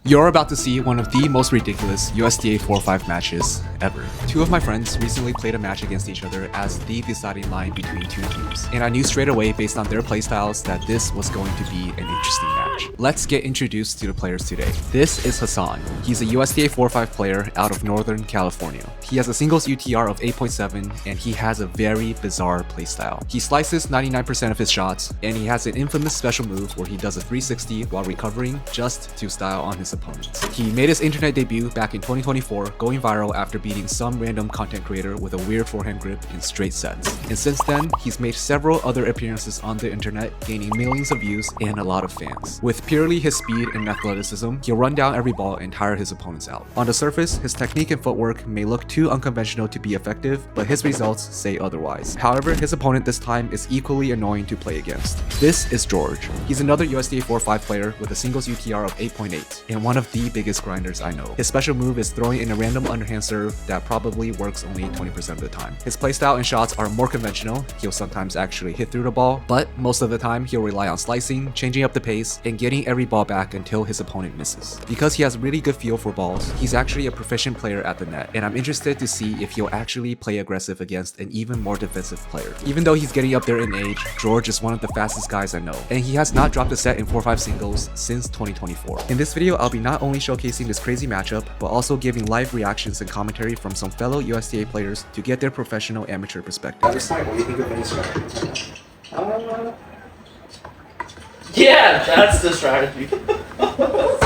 You're about to see one of the most ridiculous USTA 4.5 matches ever. Two of my friends recently played a match against each other as the deciding line between two teams, and I knew straight away based on their playstyles that this was going to be an interesting match. Let's get introduced to the players today. This is Hassaan. He's a USTA 4.5 player out of Northern California. He has a singles UTR of 8.7 and he has a very bizarre playstyle. He slices 99% of his shots and he has an infamous special move where he does a 360 while recovering just to style on his opponents. He made his internet debut back in 2024, going viral after beating some random content creator with a weird forehand grip in straight sets. And since then, he's made several other appearances on the internet, gaining millions of views and a lot of fans. With purely his speed and athleticism, he'll run down every ball and tire his opponents out. On the surface, his technique and footwork may look too unconventional to be effective, but his results say otherwise. However, his opponent this time is equally annoying to play against. This is George. He's another USTA 4.5 player with a singles UTR of 8.8 and one of the biggest grinders I know. His special move is throwing in a random underhand serve that probably works only 20% of the time. His playstyle and shots are more conventional. He'll sometimes actually hit through the ball, but most of the time he'll rely on slicing, changing up the pace, and getting every ball back until his opponent misses. Because he has really good feel for balls, he's actually a proficient player at the net, and I'm interested to see if he'll actually play aggressive against an even more defensive player. Even though he's getting up there in age, George is one of the fastest guys I know, and he has not dropped a set in 4.5 singles since 2024. In this video, I'll be not only showcasing this crazy matchup, but also giving live reactions and commentary from some fellow USTA players to get their professional amateur perspective. At this point, what do you think of any strategy? Yeah, that's the strategy.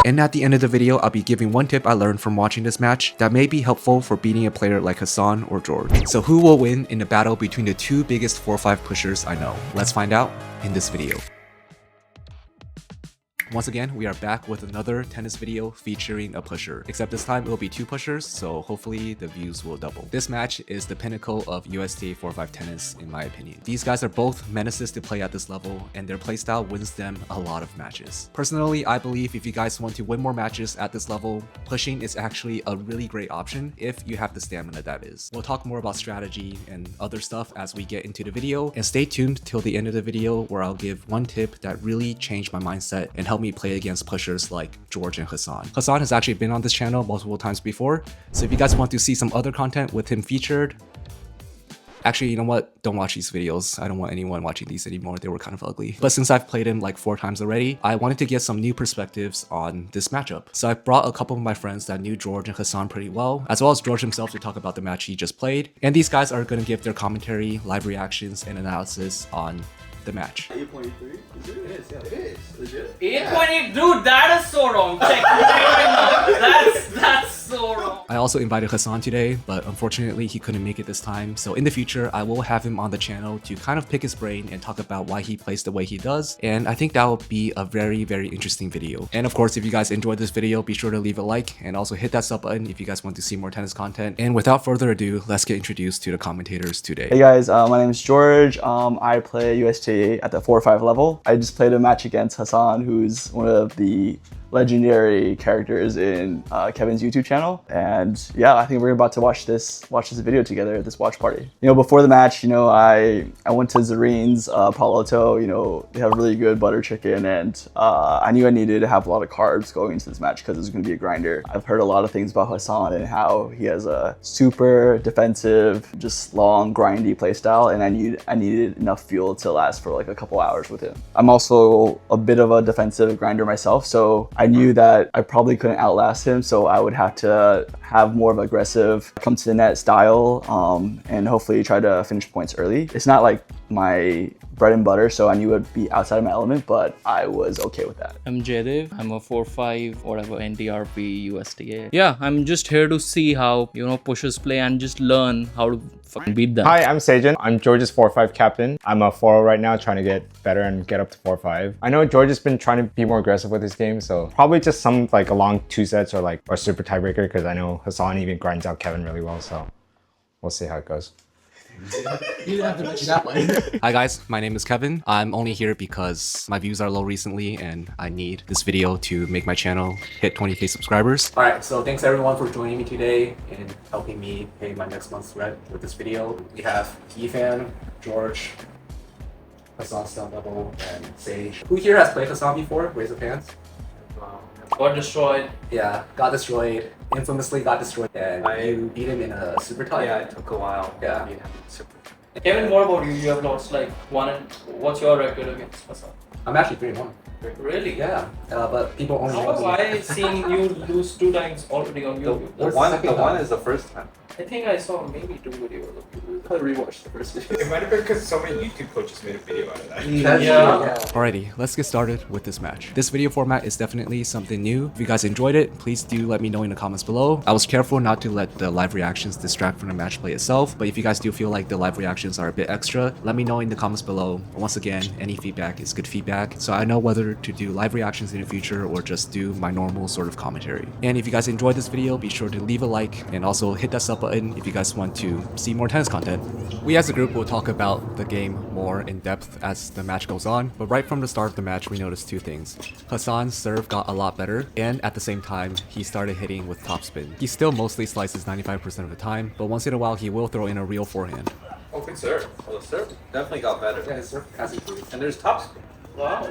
And at the end of the video, I'll be giving one tip I learned from watching this match that may be helpful for beating a player like Hassaan or George. So who will win in the battle between the two biggest 4.5 pushers I know? Let's find out in this video. Once again, we are back with another tennis video featuring a pusher, except this time it will be two pushers, so hopefully the views will double. This match is the pinnacle of USTA 4.5 tennis in my opinion. These guys are both menaces to play at this level, and their playstyle wins them a lot of matches. Personally, I believe if you guys want to win more matches at this level, pushing is actually a really great option if you have the stamina, that is. We'll talk more about strategy and other stuff as we get into the video, and stay tuned till the end of the video where I'll give one tip that really changed my mindset and helped me play against pushers like George and Hassaan. Hassaan has actually been on this channel multiple times before, so if you guys want to see some other content with him featured, actually, you know what? Don't watch these videos. I don't want anyone watching these anymore. They were kind of ugly. But since I've played him like 4 times already, I wanted to get some new perspectives on this matchup. So I brought a couple of my friends that knew George and Hassaan pretty well, as well as George himself to talk about the match he just played. And these guys are going to give their commentary, live reactions, and analysis on the match. 8.3? Is it? It is, yeah. It is. Legit? 8.8, dude, that is so wrong. Check right now. That's so wrong. I also invited Hassaan today, but unfortunately he couldn't make it this time. So in the future, I will have him on the channel to kind of pick his brain and talk about why he plays the way he does. And I think that will be a very, very interesting video. And of course, if you guys enjoyed this video, be sure to leave a like and also hit that sub button if you guys want to see more tennis content. And without further ado, let's get introduced to the commentators today. Hey guys, my name is George. I play USTA at the 4.5 level. I just played a match against Hassaan, who's one of the legendary characters in Kevin's YouTube channel. And yeah, I think we're about to watch this video together at this watch party. You know, before the match, you know, I went to Zarin's Palo Alto. You know, they have really good butter chicken, and I knew I needed to have a lot of carbs going into this match because it was going to be a grinder. I've heard a lot of things about Hassaan and how he has a super defensive, just long, grindy play style, and I needed enough fuel to last for like a couple hours with him. I'm also a bit of a defensive grinder myself, so I knew that I probably couldn't outlast him, so I would have to have more of an aggressive come to the net style, and hopefully try to finish points early. It's not like my bread and butter, so I knew I'd be outside of my element, but I was okay with that. I'm Jaydev. I'm a 4.5 whatever NTRP USTA. Yeah, I'm just here to see how, you know, pushers play and just learn how to fucking beat them. Hi, I'm Sejan. I'm George's 4.5 captain. I'm a 4.0 right now, trying to get better and get up to 4.5. I know George has been trying to be more aggressive with his game, so probably just some like a long 2 sets or super tiebreaker, because I know Hassaan even grinds out Kevin really well, so we'll see how it goes. You didn't have to mention that one. Hi guys, my name is Kevin. I'm only here because my views are low recently and I need this video to make my channel hit 20k subscribers. Alright, so thanks everyone for joining me today and helping me pay my next month's rent with this video. We have Ethan, George, Hassaan Level, and Sage. Who here has played Hassaan before? Raise your hands. Got destroyed. Yeah, got destroyed. Infamously got destroyed. And you beat him in a super tie. Yeah, it took a while. Yeah. Super. Kevin, what about you? You have lost like one and what's your record against Hassaan? I'm actually 3-1. Really? Yeah, but people only How know have me. I seen you lose 2 times already on YouTube? The one is the first time. I think I saw maybe 2 videos of you. Probably rewatched the first video. It might have been because so many YouTube coaches made a video out of that. Yeah. Alrighty, let's get started with this match. This video format is definitely something new. If you guys enjoyed it, please do let me know in the comments below. I was careful not to let the live reactions distract from the match play itself, but if you guys do feel like the live reactions are a bit extra, let me know in the comments below. Once again, any feedback is good feedback, so I know whether to do live reactions in the future or just do my normal sort of commentary. And if you guys enjoyed this video, be sure to leave a like and also hit that sub button if you guys want to see more tennis content. We as a group will talk about the game more in depth as the match goes on, but right from the start of the match we noticed 2 things. Hassaan's serve got a lot better, and at the same time he started hitting with topspin. He still mostly slices 95% of the time, but once in a while he will throw in a real forehand. Oh, good serve. Well, the serve definitely got better. Yeah, his serve has improved. And there's top spin. Wow.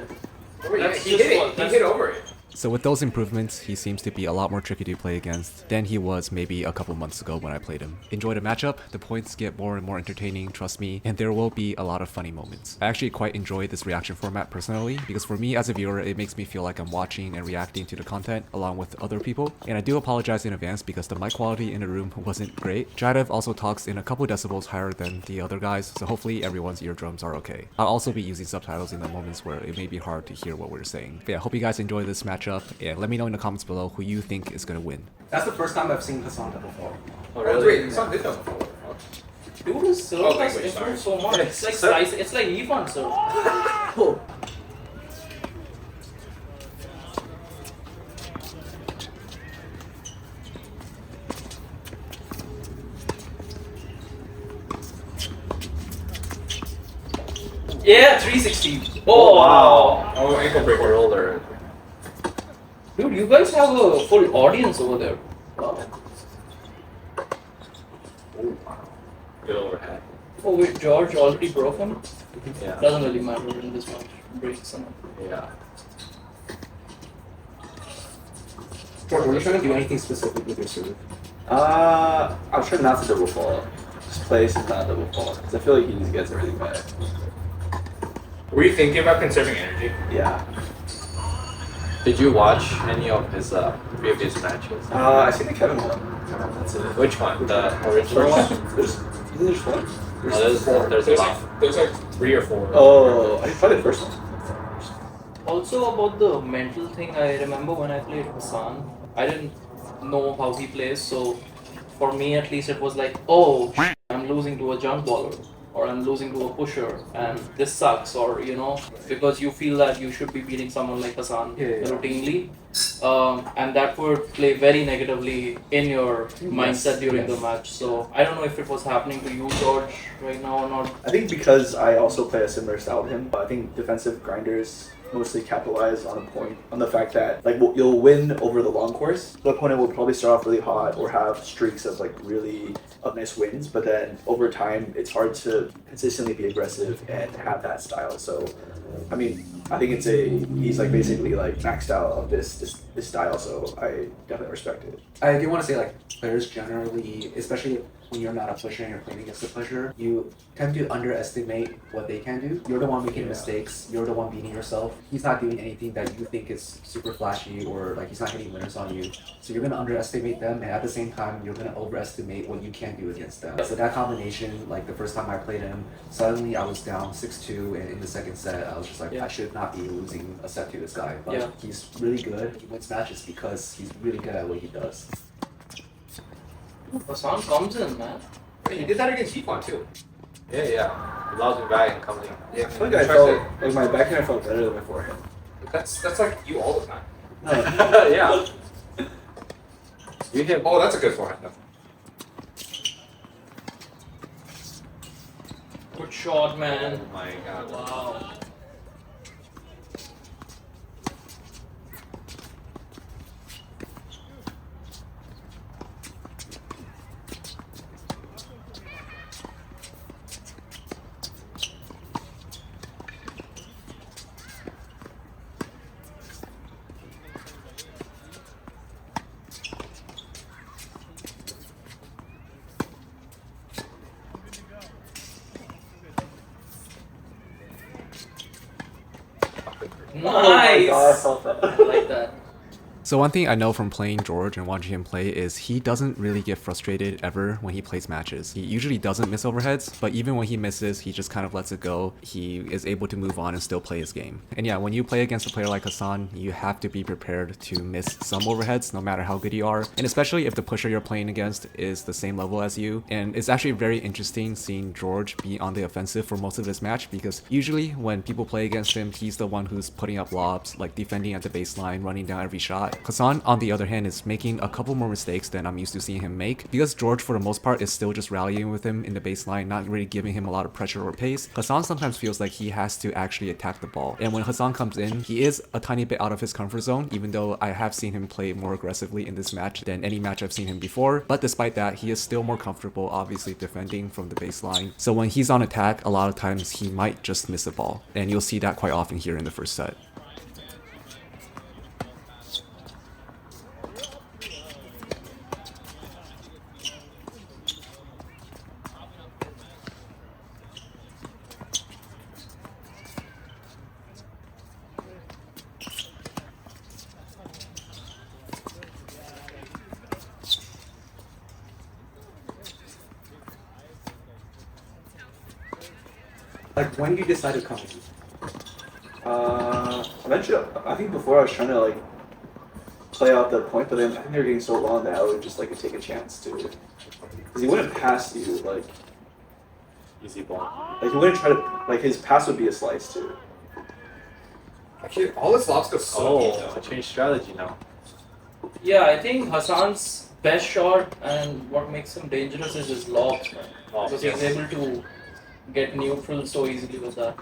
He hit over it. So with those improvements, he seems to be a lot more tricky to play against than he was maybe a couple months ago when I played him. Enjoy the matchup, the points get more and more entertaining, trust me, and there will be a lot of funny moments. I actually quite enjoy this reaction format personally, because for me as a viewer, it makes me feel like I'm watching and reacting to the content along with other people. And I do apologize in advance because the mic quality in the room wasn't great. Jadev also talks in a couple decibels higher than the other guys, so hopefully everyone's eardrums are okay. I'll also be using subtitles in the moments where it may be hard to hear what we're saying. But yeah, hope you guys enjoy this matchup, and let me know in the comments below who you think is gonna win. That's the first time I've seen Hassaan double fall. Oh, really? Wait, it's not this one before. Dude, his serve Oh, has language, improved sorry. so much. It's like slice, it's like Yifan serve. Yeah, 360. Oh wow. Oh, ankle breaker. Roller. Dude, you guys have a full audience over there. Wow. Good overhead. Oh wait, George already broke him? Yeah. Doesn't really matter in this match. Breaks someone. Yeah. George, were you trying to do anything specific with your serve? I'm trying not to double fall. Just play some not double fall, because I feel like he just gets everything back. Were you thinking about conserving energy? Yeah. Did you watch any of his previous matches? I seen the Kevin one. That's it. Which one? The original one? There's one. There's a lot. There's like 3 or 4. Oh, I tried the first one. Also about the mental thing, I remember when I played Hassaan, I didn't know how he plays, so for me at least it was like, oh, I'm losing to a jump baller, or I'm losing to a pusher, and this sucks, or you know, because you feel that you should be beating someone like Hassaan routinely, and that would play very negatively in your mindset during the match. So I don't know if it was happening to you, George, right now or not. I think because I also play a similar style to him, I think defensive grinders mostly capitalize on a point, on the fact that like you'll win over the long course. The opponent will probably start off really hot or have streaks of like really nice wins, but then over time it's hard to consistently be aggressive and have that style. So I mean, I think he's like basically like maxed out of this style, so I definitely respect it. I do want to say, like, players generally, especially when you're not a pusher and you're playing against a pusher, you tend to underestimate what they can do. You're the one making mistakes. You're the one beating yourself. He's not doing anything that you think is super flashy, or like he's not hitting winners on you. So you're gonna underestimate them, and at the same time, you're gonna overestimate what you can do against them. So that combination, like the first time I played him, suddenly I was down 6-2, and in the second set, I was just like, I should not be losing a set to this guy. But he's really good. He wins matches because he's really good at what he does. Hassaan comes in, man. Wait, you did that against Yifan too. Yeah. Allows me back and comes in. Yeah, I feel like I felt like my backhand felt better than my forehand. That's like you all the time. Yeah. You hit. Oh, that's a good forehand. Good shot, man. Oh my god. Wow. Nice. I felt that. I like that. So one thing I know from playing George and watching him play is he doesn't really get frustrated ever when he plays matches. He usually doesn't miss overheads, but even when he misses, he just kind of lets it go. He is able to move on and still play his game. And yeah, when you play against a player like Hassaan, you have to be prepared to miss some overheads no matter how good you are. And especially if the pusher you're playing against is the same level as you. And it's actually very interesting seeing George be on the offensive for most of this match, because usually when people play against him, he's the one who's putting up lobs, like defending at the baseline, running down every shot. Hassaan, on the other hand, is making a couple more mistakes than I'm used to seeing him make. Because George, for the most part, is still just rallying with him in the baseline, not really giving him a lot of pressure or pace, Hassaan sometimes feels like he has to actually attack the ball. And when Hassaan comes in, he is a tiny bit out of his comfort zone, even though I have seen him play more aggressively in this match than any match I've seen him before. But despite that, he is still more comfortable, obviously, defending from the baseline. So when he's on attack, a lot of times he might just miss a ball. And you'll see that quite often here in the first set. Like, when did you decide to come? Eventually, I think before I was trying to like play out the point, but then I think they were getting so long that I would just like take a chance to, because he wouldn't pass you like Easy ball. he wouldn't try to like his pass would be a slice too. Actually, all his lobs go so deep, though. I changed strategy now. Yeah, I think Hassan's best shot and what makes him dangerous is his lobs, man. Oh, Because yes. he's able to get neutral so easily with that.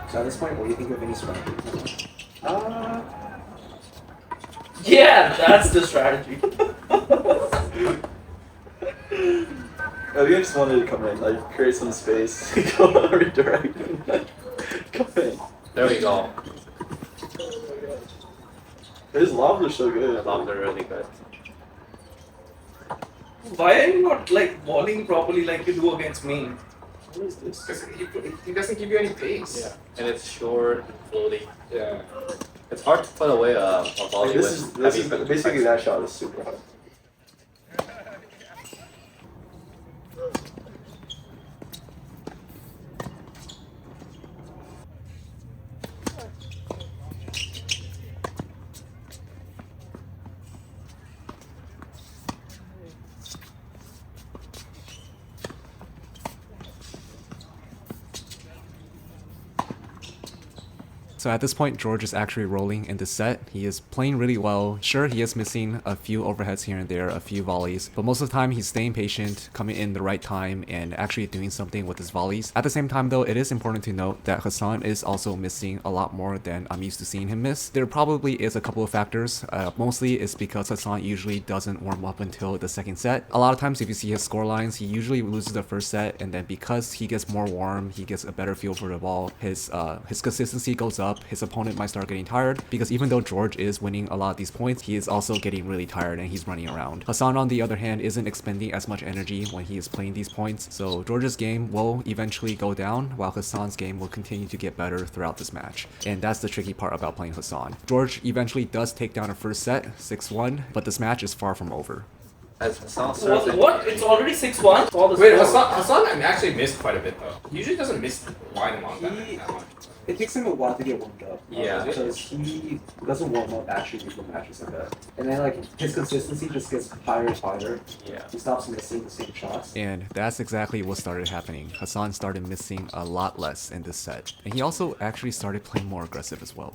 So at this point, what do you think of any strategy? Yeah, that's the strategy. I think I just wanted to come in, like create some space, go redirect, come in. There we go. His lobs are so The good. lobs are really good. Why are you not like balling properly like you do against me? What is this? Because he doesn't give you any pace. Yeah. And it's short and floaty. Yeah. It's hard to put away a volley Like, this with is heavy basically that shot is super hard. So at this point, George is actually rolling in this set. He is playing really well. Sure, he is missing a few overheads here and there, a few volleys, but most of the time he's staying patient, coming in the right time, and actually doing something with his volleys. At the same time though, it is important to note that Hassaan is also missing a lot more than I'm used to seeing him miss. There probably is a couple of factors. Mostly it's because Hassaan usually doesn't warm up until the second set. A lot of times if you see his score lines, he usually loses the first set, and then because he gets more warm, he gets a better feel for the ball, his consistency goes up, his opponent might start getting tired, because even though George is winning a lot of these points, he is also getting really tired and he's running around. Hassaan, on the other hand, isn't expending as much energy when he is playing these points, so George's game will eventually go down, while Hassaan's game will continue to get better throughout this match. And that's the tricky part about playing Hassaan. George eventually does take down a first set, 6-1, but this match is far from over. As Hassaan serves What? It's already 6-1? Wait, Hassaan actually missed quite a bit though. He usually doesn't miss wide and long that much. It takes him a while to get warmed up. Yeah. Because he doesn't warm up actually before matches like that. And then like his consistency just gets higher and higher. Yeah. He stops missing the same shots. And that's exactly what started happening. Hassaan started missing a lot less in this set. And he also actually started playing more aggressive as well.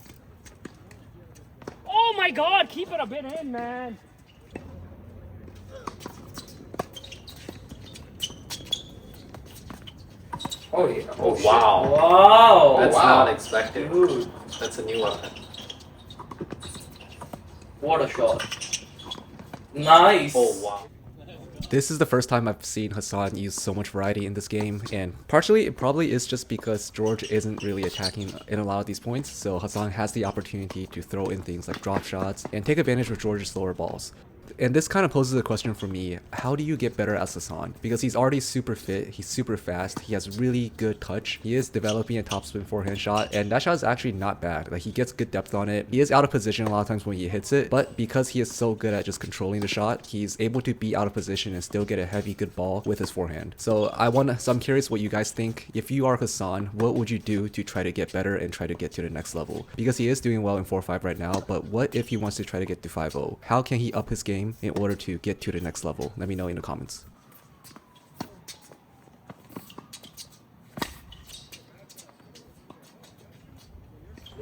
Oh my god, keep it a bit in, man. Oh yeah. Oh wow. Wow. That's wow. not expected. Dude, That's a new weapon. what a shot. Nice. Oh wow. This is the first time I've seen Hassaan use so much variety in this game, and partially it probably is just because George isn't really attacking in a lot of these points, so Hassaan has the opportunity to throw in things like drop shots and take advantage of George's slower balls. And this kind of poses a question for me, how do you get better as Hassaan? Because he's already super fit, he's super fast, he has really good touch, he is developing a topspin forehand shot, and that shot is actually not bad. Like, he gets good depth on it, he is out of position a lot of times when he hits it, but because he is so good at just controlling the shot, he's able to be out of position and still get a heavy good ball with his forehand. So I'm curious what you guys think. If you are Hassaan, what would you do to try to get better and try to get to the next level? Because he is doing well in 4-5 right now, but what if he wants to try to get to 5-0? How can he up his game in order to get to the next level? Let me know in the comments.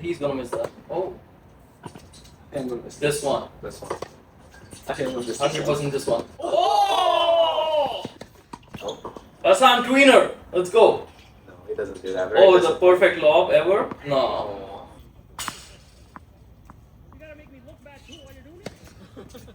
He's gonna miss that. Oh, And we'll miss this one. This one. Okay, we'll miss 100% this one. Oh! Hassaan tweener. Let's go. No, he doesn't do that very Oh, the disciplined. perfect lob ever? No. Oh. You gotta make me look bad too while you're doing it.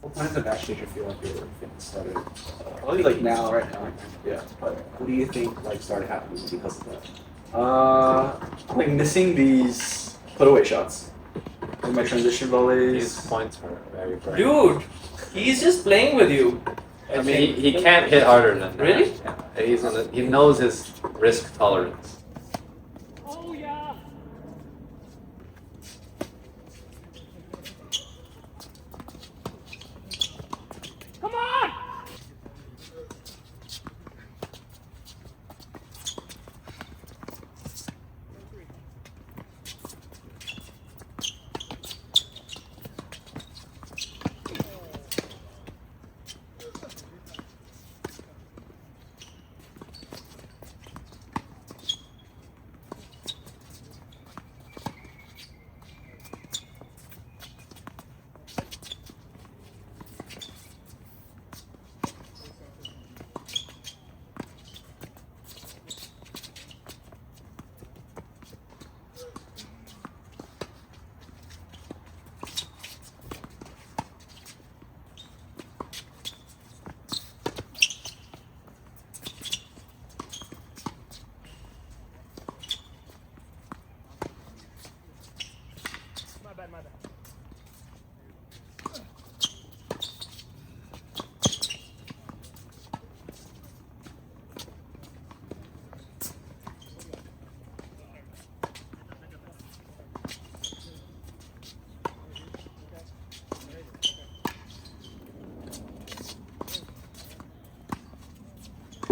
What point in the match did you feel like your fitness started? Only like now, right now. Yeah. But what do you think like started happening because of that? Like missing these put-away shots. Like my transition volleys. These points are very bright. Dude, he's just playing with you. I mean, he can't hit harder than that. Really? Yeah. He knows his risk tolerance. Oh yeah. Come on!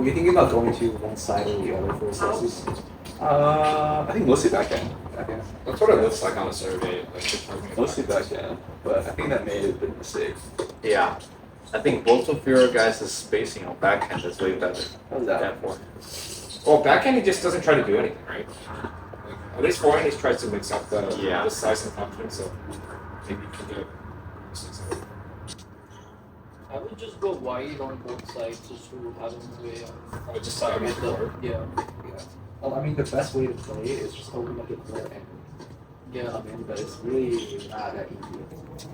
Were you thinking about going to one side or the other for slices? I think mostly backhand. Backhand. That's what it looks like on the survey. Like, Mostly backhand, but I think that made a bit of a mistake. Yeah. I think both of your guys' spacing on backhand is way better. How's that? than forehand. well, backhand he just doesn't try to do anything, right? Like, at least forehand he tries to mix up the size and confidence, so maybe you can get I would just go wide on both sides just to have him way out. I would just side With the- yeah. Well, I mean, the best way to play is just open up the court and Yeah. come in, but it's really not that easy.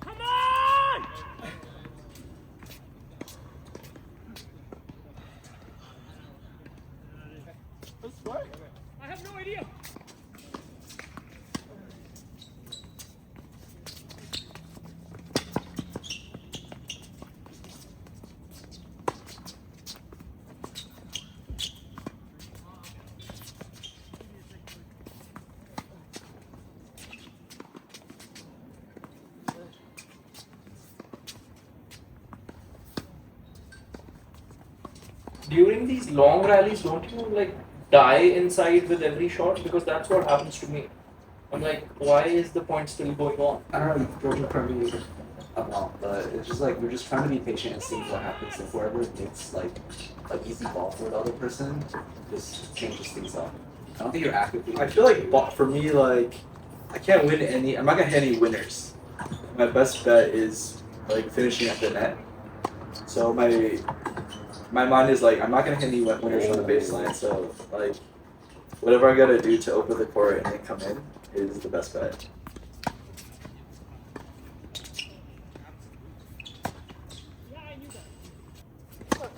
Come on! I have no idea. During these long rallies, don't you like die inside with every shot? Because that's what happens to me. I'm like, why is the point still going on? I don't know, Georgia probably about, but it's just like we're just trying to be patient and see what happens. If whoever gets like an easy ball for the other person, just changes things up. I don't think you're actively. I feel like for me, like I can't win any. I'm not gonna hit any winners. My best bet is like finishing at the net. So my mind is like I'm not gonna hit any winners from the baseline. So like whatever I gotta do to open the court and then come in is the best bet. Yeah, I knew that.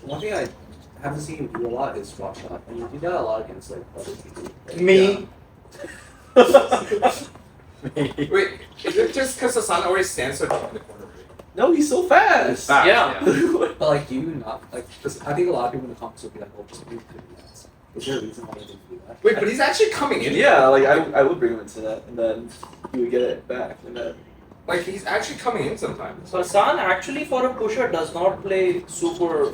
One thing I haven't seen you do a lot is drop shot, and you do that a lot against like other people. Like, Me? Wait, is it just because Hassaan always stands so deep in the corner? No, he's so fast. Fast, Yeah. But like, do you not like? Cause I think a lot of people in the comments will be like, "Oh, just move to the nets." Is there a reason why you didn't do that? Wait, but he's actually coming in. Yeah, like I would bring him into that, and then he would get it back, and then Like he's actually coming in sometimes. Hassaan actually for a pusher does not play super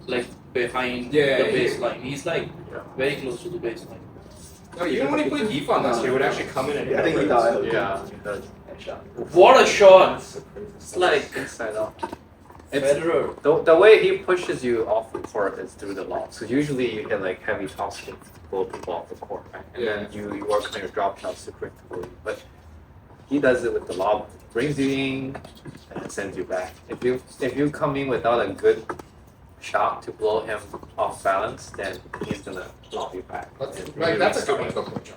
like behind Yeah, the yeah, yeah. baseline. He's like very close to the baseline. No, even when he played defense last year, he would actually come in and I think he thought it Yeah, it does. headshot. What a shot! It's like inside out. Federer. The way he pushes you off the court is through the lobs. Because usually you hit like heavy toss to blow people off the court, right? And then you work on your drop shots to quickly. But he does it with the lob, brings you in, and then sends you back. If you come in without a good shot to blow him off balance, then he's gonna lob you back. That's a good one to go coach on.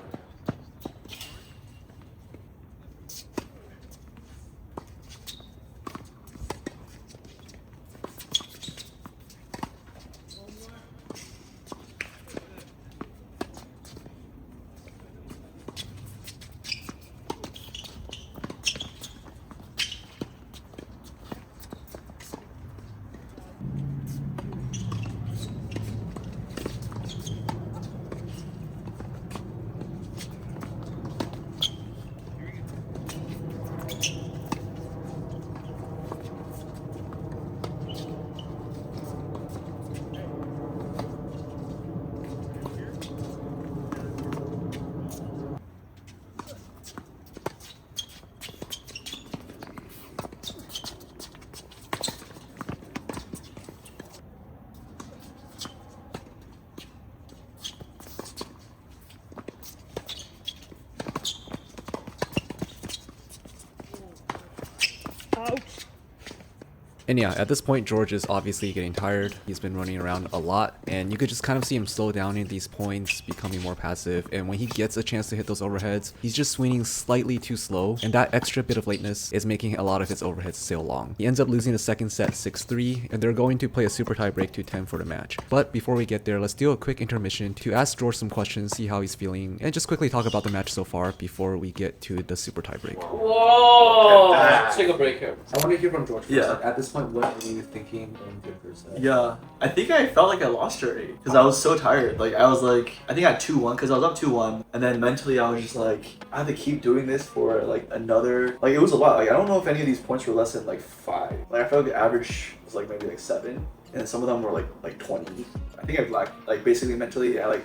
And yeah, at this point, George is obviously getting tired. He's been running around a lot, and you could just kind of see him slow down in these points, becoming more passive. And when he gets a chance to hit those overheads, he's just swinging slightly too slow, and that extra bit of lateness is making a lot of his overheads sail long. He ends up losing the second set 6-3, and they're going to play a super tie break to 10 for the match. But before we get there, let's do a quick intermission to ask George some questions, see how he's feeling, and just quickly talk about the match so far before we get to the super tie break. Whoa! Let's take a break here. I want to hear from George first. Yeah. Like, at this point, what are you thinking in your first set? Yeah, I think I felt like I lost already because I was so tired. Like I think I had 2-1 because I was up 2-1, and then mentally I was just like, I have to keep doing this for like another. Like it was a lot. Like I don't know if any of these points were less than like 5. Like I felt like the average was like maybe like 7, and some of them were like 20. I think I lacked like basically mentally I like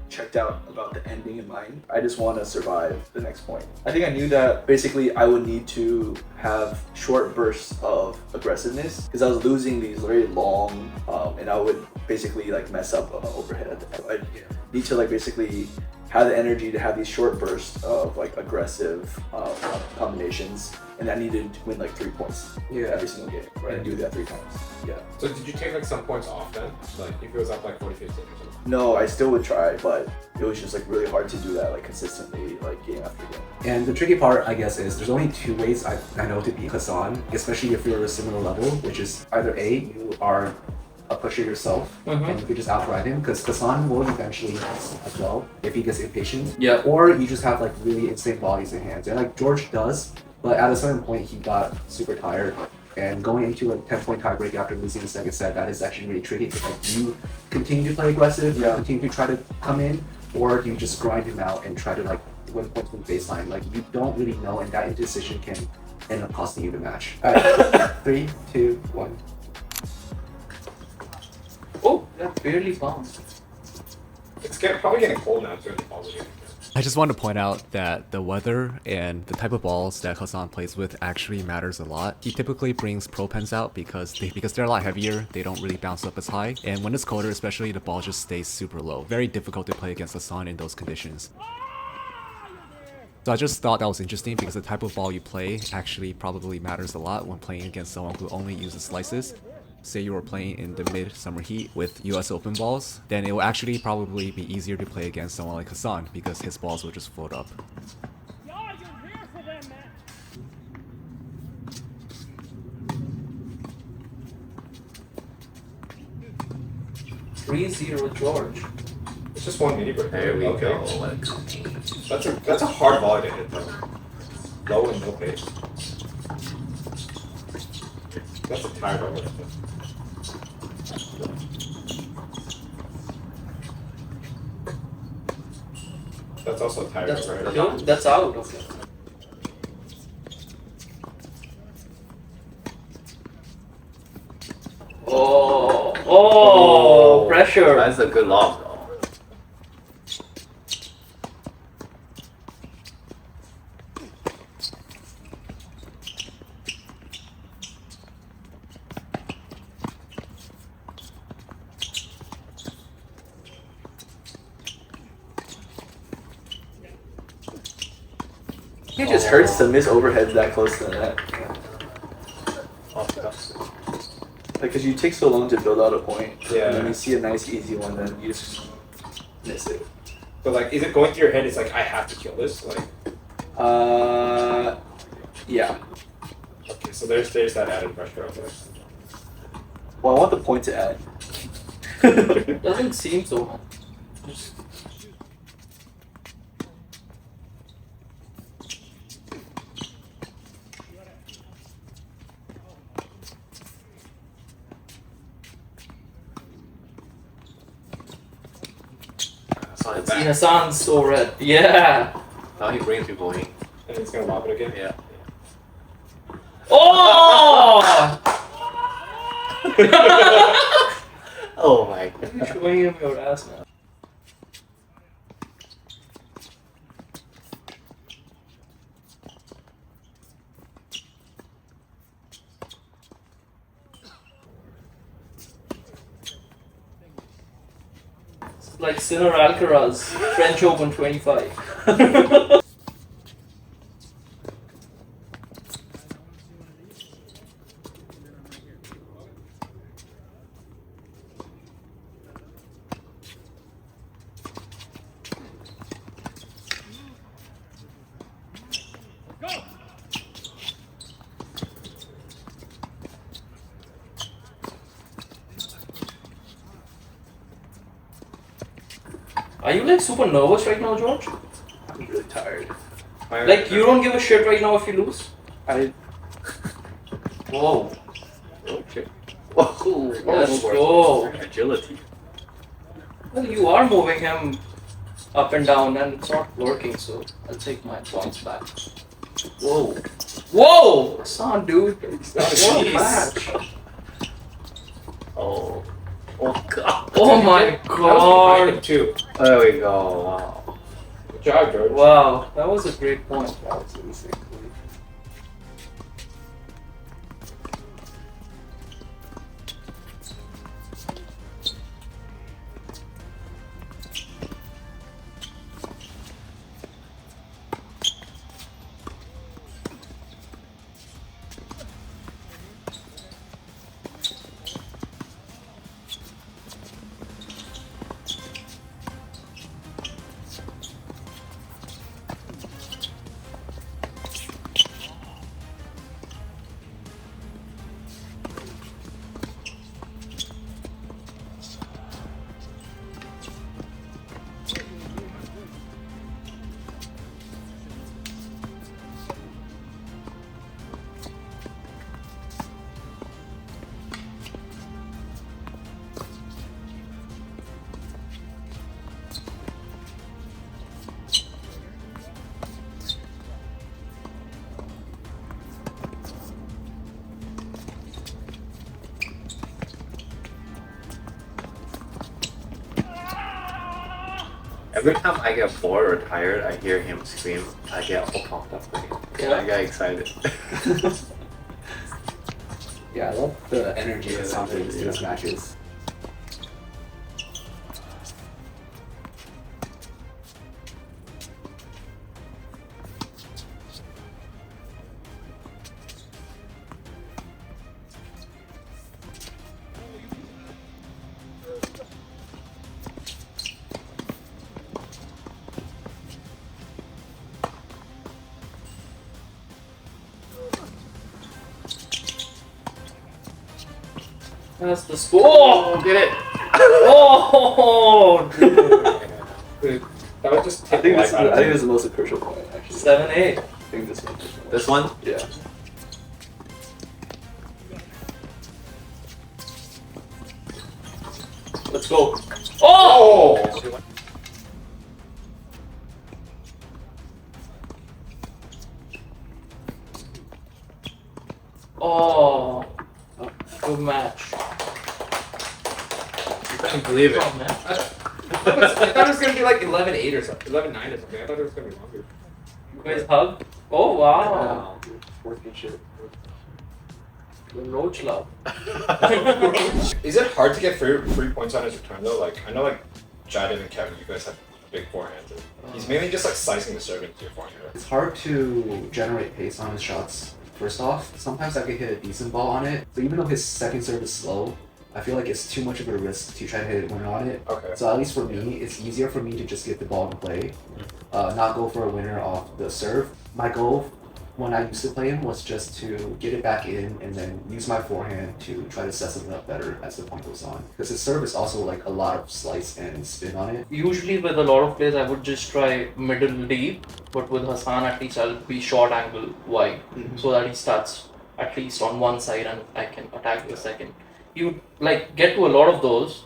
checked out about the ending in mind. I just want to survive the next point. I think I knew that basically I would need to have short bursts of aggressiveness because I was losing these very long and I would basically like mess up overhead at the end. I need to like basically have the energy to have these short bursts of like aggressive combinations, and I needed to win like 3 points every single game, right? And do that 3 times. Yeah. So did you take like some points off then? Like if it was up like 40-50 or something? No, I still would try, but it was just like really hard to do that like consistently, like game after game. And the tricky part, I guess, is there's only 2 ways I know to beat Hassaan, especially if you're a similar level, which is either A, you are a pusher yourself, and you could just outride him, because Hassaan will eventually as well if he gets impatient. Yeah. Or you just have like really insane bodies in hands, and like George does, but at a certain point he got super tired. And going into a 10-point tiebreak after losing the second set, that is actually really tricky. Because like, you continue to play aggressive, you continue to try to come in, or you just grind him out and try to like win points from the baseline. Like you don't really know, and that indecision can end up costing you the match. Alright, 3, 2, 1. Oh, that barely bounced. It's probably getting cold now too. I just want to point out that the weather and the type of balls that Hassaan plays with actually matters a lot. He typically brings pro pens out because they're a lot heavier, they don't really bounce up as high, and when it's colder especially, the ball just stays super low. Very difficult to play against Hassaan in those conditions. So I just thought that was interesting because the type of ball you play actually probably matters a lot when playing against someone who only uses slices. Say you were playing in the mid-summer heat with US Open balls, then it will actually probably be easier to play against someone like Hassaan because his balls will just float up. Yeah, you're here for them, man. 3-0 George. It's just one mini break. There we Okay. go. That's a hard volley to hit though. Low and no pace. That's a tired over. That's also tired over. Right? No, that's out. Okay. Oh, pressure. That's a good lob though. It just hurts to miss overheads that close to the net. Off the cuff. because you take so long to build out a point. Yeah. And then you see a nice easy one, then you just miss it. But like, is it going through your head? It's like I have to kill this. Like, yeah. okay, so there's that added pressure out there. Well, I want the point to add. Doesn't seem so much. Just Hassaan is see back. Hassaan's so red. Yeah. Now he brings people in. And he's gonna lob it again. Yeah. Oh! Oh my god. You're showing him your ass now. It's like Sinner Alcaraz, French Open 25. Are you like super nervous right now, George? I'm really tired. Like you don't give a shit right now if you lose? I. Whoa. Okay. Whoa. Let's go. Agility. Well, you are moving him up and down and it's not working, so I'll take my points back. Whoa. Whoa! Hassaan, dude. What a match. Oh. Oh god. Oh my That was behind him god. too. There we go. Wow. Good job, George. Wow, that was a great point. That was insane. Every time I get bored or tired, I hear him scream. I get all pumped up. Yeah. I get excited. Yeah, I love the energy that Hassaan brings to Yeah. his matches. That's the score. Oh, Get it! oh dude. That was just I think this is. life out of I think him. this is the most crucial point. Actually. 7-8. I think this one. This one? Yeah. Let's go. Oh! Oh. Good match. I can't believe it. Good match. I thought it was gonna be like 11-8 or something, 11-9 or something. I thought it was gonna be longer. You guys hug? Oh wow. Workmanship. The roach love. Is it hard to get free points on his return though? Like I know like Jadid and Kevin, you guys have big forehands. He's mainly just like slicing the serve into your forehand. Right? It's hard to generate pace on his shots First off, sometimes I can hit a decent ball on it, but even though his second serve is slow, I feel like it's too much of a risk to try to hit a winner on it. Okay. So at least for me, it's easier for me to just get the ball in play, not go for a winner off the serve. My goal when I used to play him was just to get it back in and then use my forehand to try to set something up better as the point goes on. Because his serve is also like a lot of slice and spin on it. Usually with a lot of plays, I would just try middle deep, but with Hassaan at least I'll be short angle wide, so that he starts at least on one side and I can attack the second. You like get to a lot of those,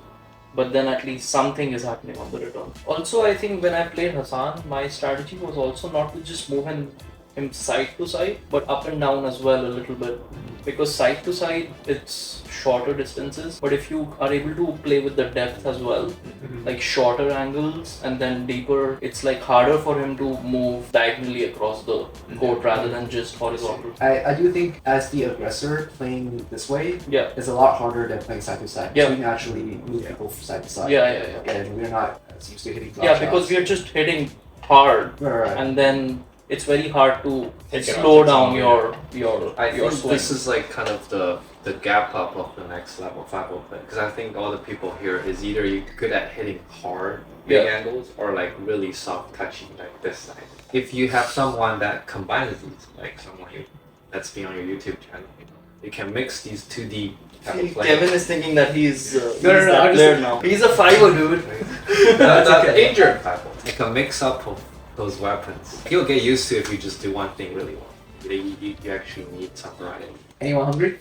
but then at least something is happening on the return. Also, I think when I played Hassaan, my strategy was also not to just move him side to side, but up and down as well a little bit. Because side to side, it's shorter distances, but if you are able to play with the depth as well, like shorter angles and then deeper, it's like harder for him to move diagonally across the court rather than just horizontal. I do think as the aggressor playing this way, Yeah. it's a lot harder than playing side to side. Yeah. So we can actually move people side to side. Yeah. And we're not as used to hitting drop Yeah, because shots. we are just hitting hard, Right. and then it's very hard to Take it slow out. down your I think swing. this is like kind of the gap up of the next level 5 play, because I think all the people here is either you're good at hitting hard big Yeah. angles or like really soft touchy like this side. If you have someone that combines these, like someone that's been on your YouTube channel, you can mix these 2D type of play. Kevin is thinking that he's no, that player now. He's a fiver, dude. That's okay. injured type of like a mix up of those weapons. You'll get used to if you just do one thing really well. You actually need some variety. Anyone hungry?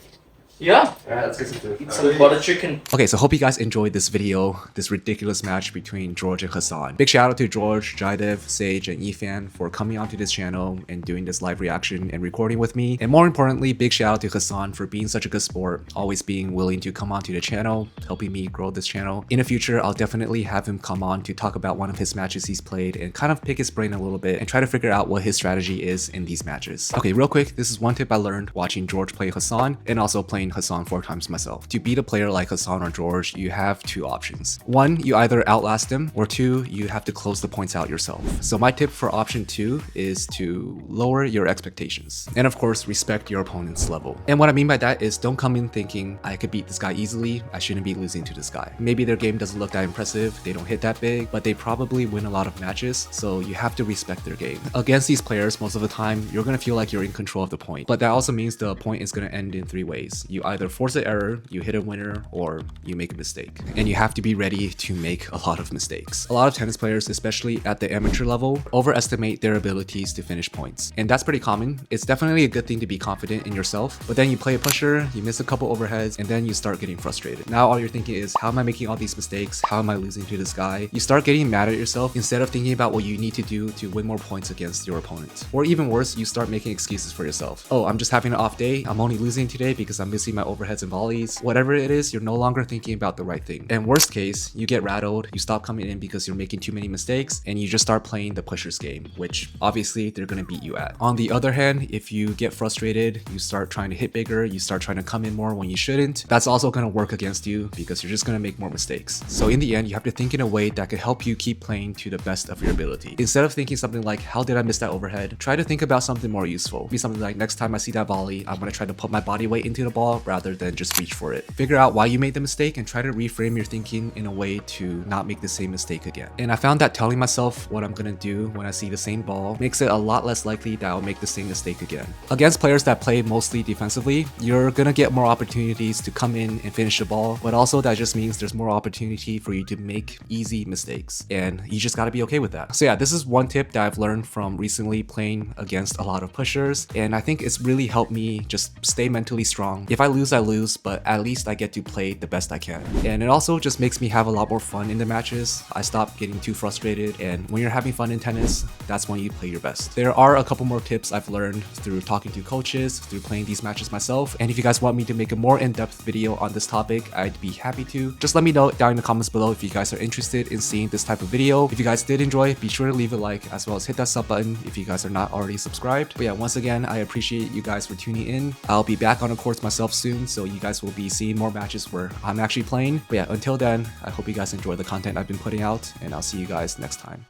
Yeah, Alright, let's get some food. eat some butter chicken. Okay, so hope you guys enjoyed this video, this ridiculous match between George and Hassaan. Big shout out to George, Jaidev, Sage, and Efan for coming onto this channel and doing this live reaction and recording with me. And more importantly, big shout out to Hassaan for being such a good sport, always being willing to come onto the channel, helping me grow this channel. In the future, I'll definitely have him come on to talk about one of his matches he's played and kind of pick his brain a little bit and try to figure out what his strategy is in these matches. Okay, real quick, this is one tip I learned watching George play Hassaan and also playing Hassaan 4 times myself. To beat a player like Hassaan or George, you have two options. One, you either outlast him, or two, you have to close the points out yourself. So my tip for option 2 is to lower your expectations. And of course, respect your opponent's level. And what I mean by that is don't come in thinking, I could beat this guy easily, I shouldn't be losing to this guy. Maybe their game doesn't look that impressive, they don't hit that big, but they probably win a lot of matches, so you have to respect their game. Against these players, most of the time, you're gonna feel like you're in control of the point. But that also means the point is gonna end in 3 ways. You either force an error, you hit a winner, or you make a mistake. And you have to be ready to make a lot of mistakes. A lot of tennis players, especially at the amateur level, overestimate their abilities to finish points. And that's pretty common. It's definitely a good thing to be confident in yourself, but then you play a pusher, you miss a couple overheads, and then you start getting frustrated. Now all you're thinking is, how am I making all these mistakes? How am I losing to this guy? You start getting mad at yourself instead of thinking about what you need to do to win more points against your opponent. Or even worse, you start making excuses for yourself. Oh, I'm just having an off day. I'm only losing today because I'm missing my overheads and volleys. Whatever it is, you're no longer thinking about the right thing. And worst case, you get rattled, you stop coming in because you're making too many mistakes, and you just start playing the pusher's game, which obviously they're gonna beat you at. On the other hand, if you get frustrated, you start trying to hit bigger, you start trying to come in more when you shouldn't, that's also gonna work against you because you're just gonna make more mistakes. So in the end, you have to think in a way that could help you keep playing to the best of your ability. Instead of thinking something like, how did I miss that overhead? Try to think about something more useful. Be something like, next time I see that volley, I'm gonna try to put my body weight into the ball rather than just reach for it. Figure out why you made the mistake and try to reframe your thinking in a way to not make the same mistake again. And I found that telling myself what I'm gonna do when I see the same ball makes it a lot less likely that I'll make the same mistake again. Against players that play mostly defensively, you're gonna get more opportunities to come in and finish the ball, but also that just means there's more opportunity for you to make easy mistakes, and you just gotta be okay with that. So yeah, this is one tip that I've learned from recently playing against a lot of pushers, and I think it's really helped me just stay mentally strong. If I lose, I lose, but at least I get to play the best I can. And it also just makes me have a lot more fun in the matches. I stop getting too frustrated, and when you're having fun in tennis, that's when you play your best. There are a couple more tips I've learned through talking to coaches, through playing these matches myself, and if you guys want me to make a more in-depth video on this topic, I'd be happy to. Just let me know down in the comments below if you guys are interested in seeing this type of video. If you guys did enjoy, be sure to leave a like, as well as hit that sub button if you guys are not already subscribed. But yeah, once again, I appreciate you guys for tuning in. I'll be back on the courts myself soon, so you guys will be seeing more matches where I'm actually playing. But yeah, until then, I hope you guys enjoy the content I've been putting out, and I'll see you guys next time.